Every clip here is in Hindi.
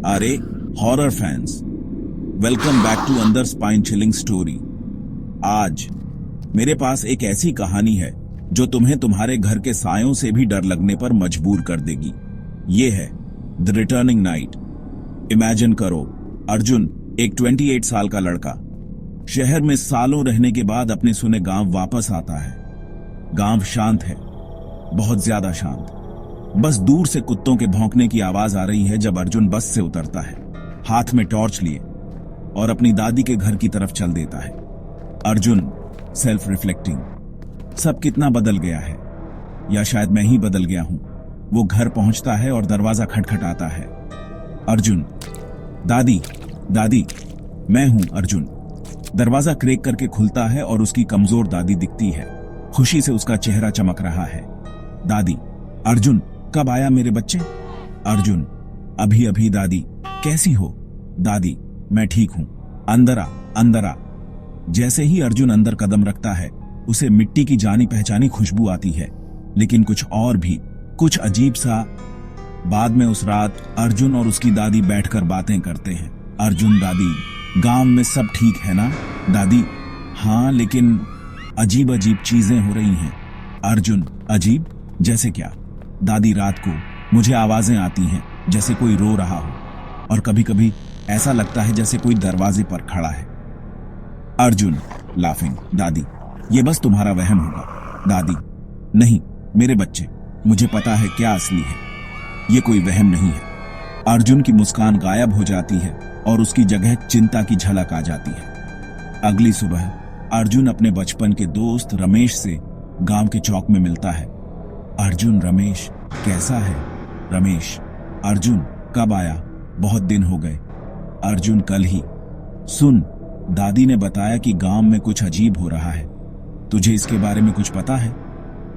अरे horror fans, welcome back to another spine chilling story. आज मेरे पास एक ऐसी कहानी है जो तुम्हें तुम्हारे घर के सायों से भी डर लगने पर मजबूर कर देगी। ये है द रिटर्निंग नाइट। इमेजिन करो, अर्जुन एक 28 साल का लड़का शहर में सालों रहने के बाद अपने सुने गांव वापस आता है। गांव शांत है, बहुत ज्यादा शांत। बस दूर से कुत्तों के भौंकने की आवाज आ रही है जब अर्जुन बस से उतरता है, हाथ में टॉर्च लिए, और अपनी दादी के घर की तरफ चल देता है। अर्जुन सेल्फ रिफ्लेक्टिंग, सब कितना बदल गया है, या शायद मैं ही बदल गया हूं। वो घर पहुंचता है और दरवाजा खटखटाता है। अर्जुन, दादी दादी, मैं हूं अर्जुन। दरवाजा क्रेक करके खुलता है और उसकी कमजोर दादी दिखती है। खुशी से उसका चेहरा चमक रहा है। दादी, अर्जुन कब आया मेरे बच्चे? अर्जुन, अभी अभी दादी। कैसी हो? दादी, मैं ठीक हूं। अंदर आ, अंदर आ। जैसे ही अर्जुन अंदर कदम रखता है, उसे मिट्टी की जानी पहचानी खुशबू आती है, लेकिन कुछ और भी, कुछ अजीब सा। बाद में उस रात अर्जुन और उसकी दादी बैठकर बातें करते हैं। अर्जुन, दादी, गांव में सब ठीक है ना? दादी, हाँ, लेकिन अजीब अजीब चीजें हो रही हैं। अर्जुन, अजीब जैसे क्या? दादी, रात को मुझे आवाजें आती हैं जैसे कोई रो रहा हो, और कभी कभी ऐसा लगता है जैसे कोई दरवाजे पर खड़ा है। अर्जुन लाफिंग, दादी, ये बस तुम्हारा वहम होगा। दादी, नहीं मेरे बच्चे, मुझे पता है क्या असली है, ये कोई वहम नहीं है। अर्जुन की मुस्कान गायब हो जाती है और उसकी जगह चिंता की झलक आ जाती है। अगली सुबह अर्जुन अपने बचपन के दोस्त रमेश से गांव के चौक में मिलता है। अर्जुन, रमेश कैसा है? रमेश, अर्जुन कब आया? बहुत दिन हो गए। अर्जुन, कल ही। सुन, दादी ने बताया कि गांव में कुछ अजीब हो रहा है, तुझे इसके बारे में कुछ पता है?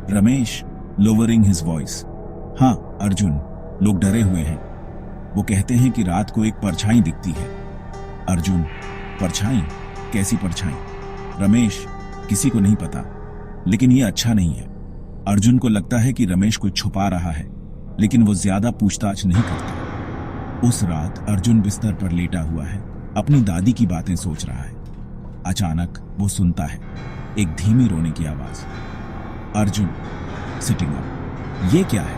रमेश लोअरिंग हिज वॉइस, हाँ अर्जुन, लोग डरे हुए हैं। वो कहते हैं कि रात को एक परछाई दिखती है। अर्जुन, परछाई? कैसी परछाई? रमेश, किसी को नहीं पता, लेकिन ये अच्छा नहीं है। अर्जुन को लगता है कि रमेश कुछ छुपा रहा है, लेकिन वो ज्यादा पूछताछ नहीं करता। उस रात अर्जुन बिस्तर पर लेटा हुआ है, अपनी दादी की बातें सोच रहा है। अचानक वो सुनता है एक धीमे रोने की आवाज। अर्जुन सिटिंग अप, ये क्या है?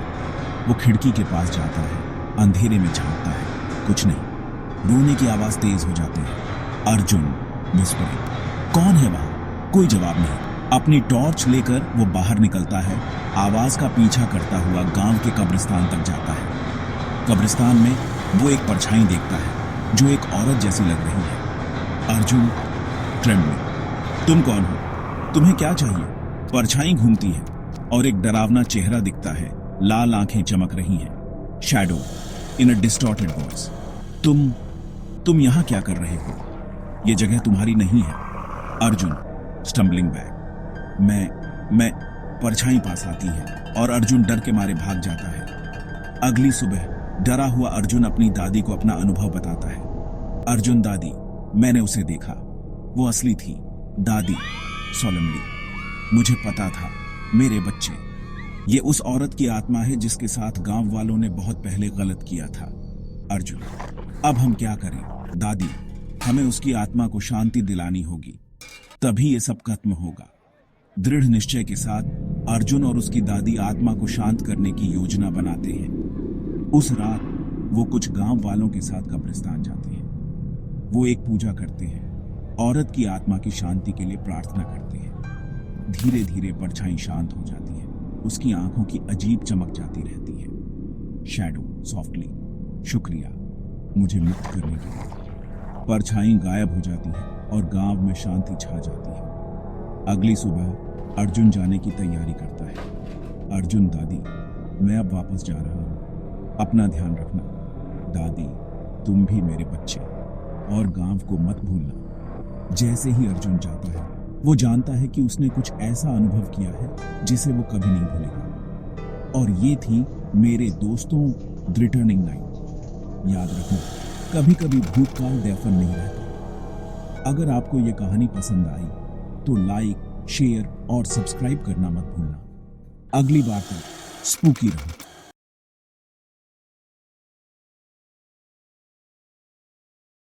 वो खिड़की के पास जाता है, अंधेरे में झांकता है, कुछ नहीं। रोने की आवाज तेज हो जाती है। अर्जुन विस्परिंग, कौन है वहां? कोई जवाब नहीं। अपनी टॉर्च लेकर वो बाहर निकलता है, आवाज का पीछा करता हुआ गांव के कब्रिस्तान तक जाता है। कब्रिस्तान में वो एक परछाई देखता है जो एक औरत जैसी लग रही है। अर्जुन ट्रेम्बलिंग, तुम कौन हो? तुम्हें क्या चाहिए? परछाई घूमती है और एक डरावना चेहरा दिखता है, लाल आंखें चमक रही हैं। शैडो इन अ डिस्टॉर्टेड वॉइस, तुम यहां क्या कर रहे हो? ये जगह तुम्हारी नहीं है। अर्जुन स्टम्बलिंग बैक, मैं परछाई पास आती है और अर्जुन डर के मारे भाग जाता है। अगली सुबह डरा हुआ अर्जुन अपनी दादी को अपना अनुभव बताता है। अर्जुन, दादी, मैंने उसे देखा, वो असली थी। दादी सोलमली, मुझे पता था मेरे बच्चे, ये उस औरत की आत्मा है जिसके साथ गांव वालों ने बहुत पहले गलत किया था। अर्जुन, अब हम क्या करें? दादी, हमें उसकी आत्मा को शांति दिलानी होगी, तभी ये सब खत्म होगा। दृढ़ निश्चय के साथ अर्जुन और उसकी दादी आत्मा को शांत करने की योजना बनाते हैं। उस रात वो कुछ गांव वालों के साथ कब्रिस्तान जाते हैं। वो एक पूजा करते हैं, औरत की आत्मा की शांति के लिए प्रार्थना करते हैं। धीरे धीरे परछाई शांत हो जाती है, उसकी आंखों की अजीब चमक जाती रहती है। शैडो सॉफ्टली, शुक्रिया मुझे मुक्त करने के लिए। परछाई गायब हो जाती है और गांव में शांति छा जाती है। अगली सुबह अर्जुन जाने की तैयारी करता है। अर्जुन, दादी, मैं अब वापस जा रहा हूं, अपना ध्यान रखना। दादी, तुम भी मेरे बच्चे, और गांव को मत भूलना। जैसे ही अर्जुन जाता है, वो जानता है कि उसने कुछ ऐसा अनुभव किया है जिसे वो कभी नहीं भूलेगा। और ये थी मेरे दोस्तों द रिटर्निंग नाइट। याद रखना, कभी कभी भूतकाल दफन नहीं रहता। अगर आपको ये कहानी पसंद आई तो लाइक, शेयर और सब्सक्राइब करना मत भूलना। अगली बार तक स्पूकी रहो।